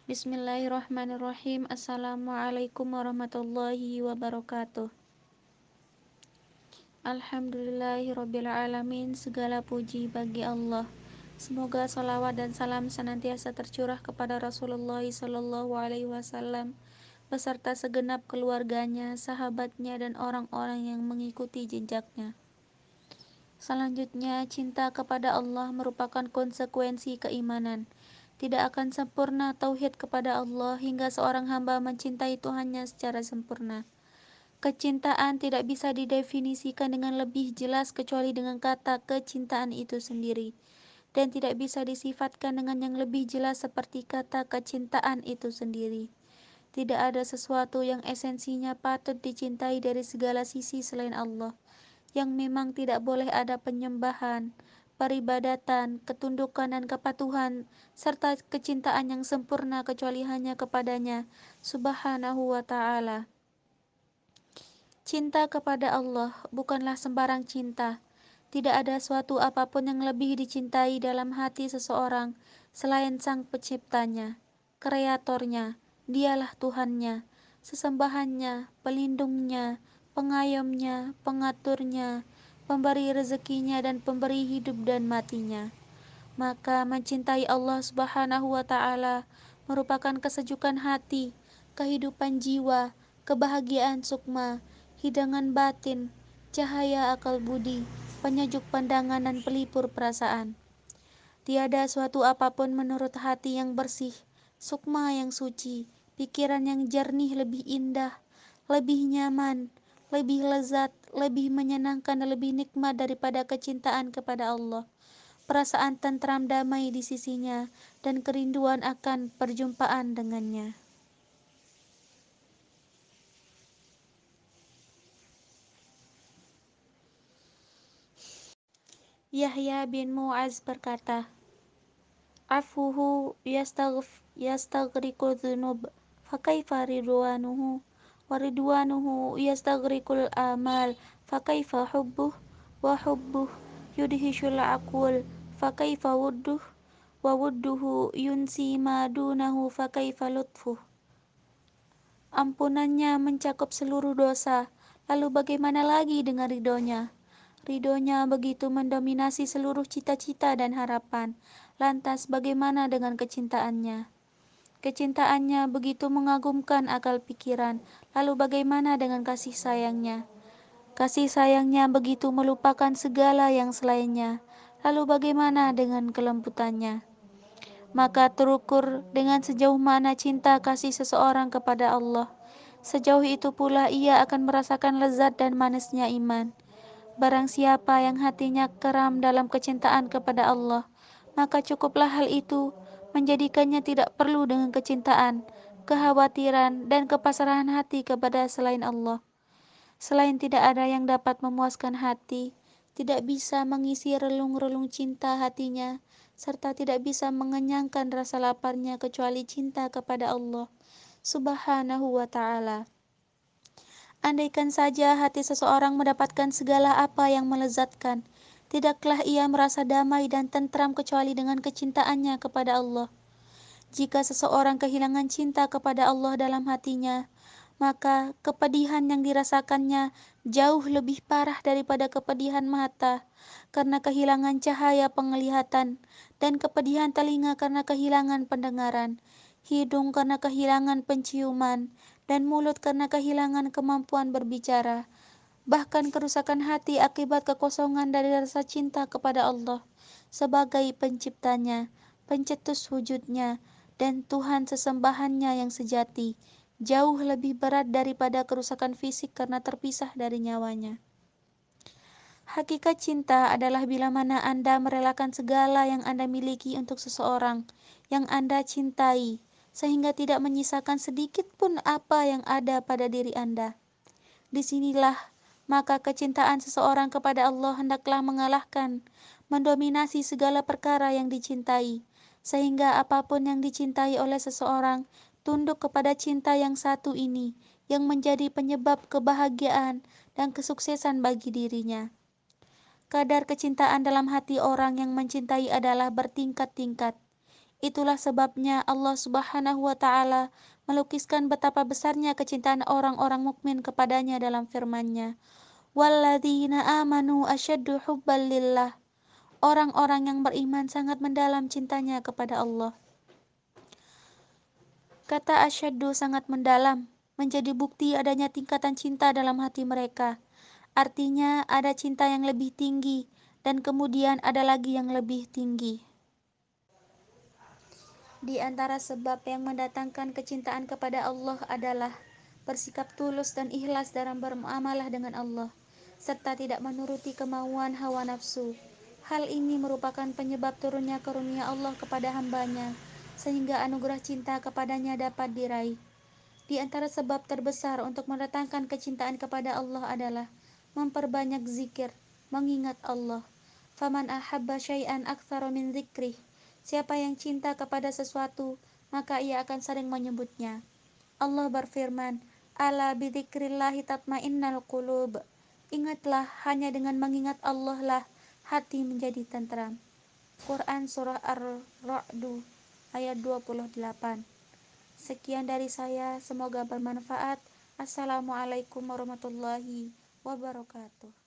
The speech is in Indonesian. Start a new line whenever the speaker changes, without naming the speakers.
Bismillahirrahmanirrahim. Assalamualaikum warahmatullahi wabarakatuh. Alhamdulillahirrabbilalamin. Segala puji bagi Allah. Semoga salawat dan salam senantiasa tercurah kepada Rasulullah sallallahu alaihi wasallam beserta segenap keluarganya, sahabatnya, dan orang-orang yang mengikuti jejaknya. Selanjutnya, cinta kepada Allah merupakan konsekuensi keimanan. Tidak akan sempurna tauhid kepada Allah hingga seorang hamba mencintai Tuhannya secara sempurna. Kecintaan tidak bisa didefinisikan dengan lebih jelas kecuali dengan kata kecintaan itu sendiri, dan tidak bisa disifatkan dengan yang lebih jelas seperti kata kecintaan itu sendiri. Tidak ada sesuatu yang esensinya patut dicintai dari segala sisi selain Allah, yang memang tidak boleh ada penyembahan, peribadatan, ketundukan dan kepatuhan serta kecintaan yang sempurna kecuali hanya kepadanya Subhanahu wa ta'ala. Cinta kepada Allah bukanlah sembarang cinta. Tidak ada suatu apapun yang lebih dicintai dalam hati seseorang selain Sang Penciptanya, Kreatornya. Dialah Tuhannya, sesembahannya, pelindungnya, pengayomnya, pengaturnya, pemberi rezekinya, dan pemberi hidup dan matinya. Maka mencintai Allah Subhanahu wa ta'ala merupakan kesejukan hati, kehidupan jiwa, kebahagiaan sukma, hidangan batin, cahaya akal budi, penyejuk pandangan dan pelipur perasaan. Tiada suatu apapun menurut hati yang bersih, sukma yang suci, pikiran yang jernih lebih indah, lebih nyaman, lebih lezat, lebih menyenangkan dan lebih nikmat daripada kecintaan kepada Allah. Perasaan tentram damai di sisinya dan kerinduan akan perjumpaan dengannya. Yahya bin Mu'az berkata, Afuhu yastaghriqu dzunub, fakaifa ridwanuhu, wa ridwanuhu yastaghriqul amal, fakaifa hubbuh, wa hubbuh yudhishul aqul, fakaifa wudduh, wa wudduhu yunsi ma dunahu, fakaifa lutfuh. Ampunannya mencakup seluruh dosa, lalu bagaimana lagi dengan ridhonya? Ridhonya begitu mendominasi seluruh cita-cita dan harapan. Lantas bagaimana dengan kecintaannya? Kecintaannya begitu mengagumkan akal pikiran. Lalu bagaimana dengan kasih sayangnya? Kasih sayangnya begitu melupakan segala yang selainnya. Lalu bagaimana dengan kelembutannya? Maka terukur dengan sejauh mana cinta kasih seseorang kepada Allah, sejauh itu pula ia akan merasakan lezat dan manisnya iman. Barang siapa yang hatinya keram dalam kecintaan kepada Allah, maka cukuplah hal itu menjadikannya tidak perlu dengan kecintaan, kekhawatiran, dan kepasrahan hati kepada selain Allah. Selain tidak ada yang dapat memuaskan hati, tidak bisa mengisi relung-relung cinta hatinya, serta tidak bisa mengenyangkan rasa laparnya kecuali cinta kepada Allah Subhanahu wa ta'ala. Andaikan saja hati seseorang mendapatkan segala apa yang melezatkan, tidaklah ia merasa damai dan tentram kecuali dengan kecintaannya kepada Allah. Jika seseorang kehilangan cinta kepada Allah dalam hatinya, maka kepedihan yang dirasakannya jauh lebih parah daripada kepedihan mata karena kehilangan cahaya penglihatan, dan kepedihan telinga karena kehilangan pendengaran, hidung karena kehilangan penciuman, dan mulut karena kehilangan kemampuan berbicara. Bahkan kerusakan hati akibat kekosongan dari rasa cinta kepada Allah sebagai penciptanya, pencetus wujudnya, dan Tuhan sesembahannya yang sejati, jauh lebih berat daripada kerusakan fisik karena terpisah dari nyawanya. Hakikat cinta adalah bila mana Anda merelakan segala yang Anda miliki untuk seseorang yang Anda cintai, sehingga tidak menyisakan sedikit pun apa yang ada pada diri Anda. Disinilah maka kecintaan seseorang kepada Allah hendaklah mengalahkan, mendominasi segala perkara yang dicintai, sehingga apapun yang dicintai oleh seseorang tunduk kepada cinta yang satu ini, yang menjadi penyebab kebahagiaan dan kesuksesan bagi dirinya. Kadar kecintaan dalam hati orang yang mencintai adalah bertingkat-tingkat. Itulah sebabnya Allah Subhanahu wa Ta'ala melukiskan betapa besarnya kecintaan orang-orang mukmin kepadanya dalam firman-Nya, "Walladzina amanu asyaddu hubban lillah." Orang-orang yang beriman sangat mendalam cintanya kepada Allah. Kata asyaddu sangat mendalam, menjadi bukti adanya tingkatan cinta dalam hati mereka. Artinya ada cinta yang lebih tinggi dan kemudian ada lagi yang lebih tinggi. Di antara sebab yang mendatangkan kecintaan kepada Allah adalah bersikap tulus dan ikhlas dalam bermuamalah dengan Allah, serta tidak menuruti kemauan hawa nafsu. Hal ini merupakan penyebab turunnya karunia Allah kepada hambanya, sehingga anugerah cinta kepadanya dapat diraih. Di antara sebab terbesar untuk mendatangkan kecintaan kepada Allah adalah memperbanyak zikir, mengingat Allah. Faman ahabba syai'an aktsara min dzikrih. Siapa yang cinta kepada sesuatu, maka ia akan sering menyebutnya. Allah berfirman, "Ala bidzikrillahi tatmainnal qulub." Ingatlah, hanya dengan mengingat Allah lah hati menjadi tentram. Quran Surah Ar-Ra'd ayat 28. Sekian dari saya, semoga bermanfaat. Assalamualaikum warahmatullahi wabarakatuh.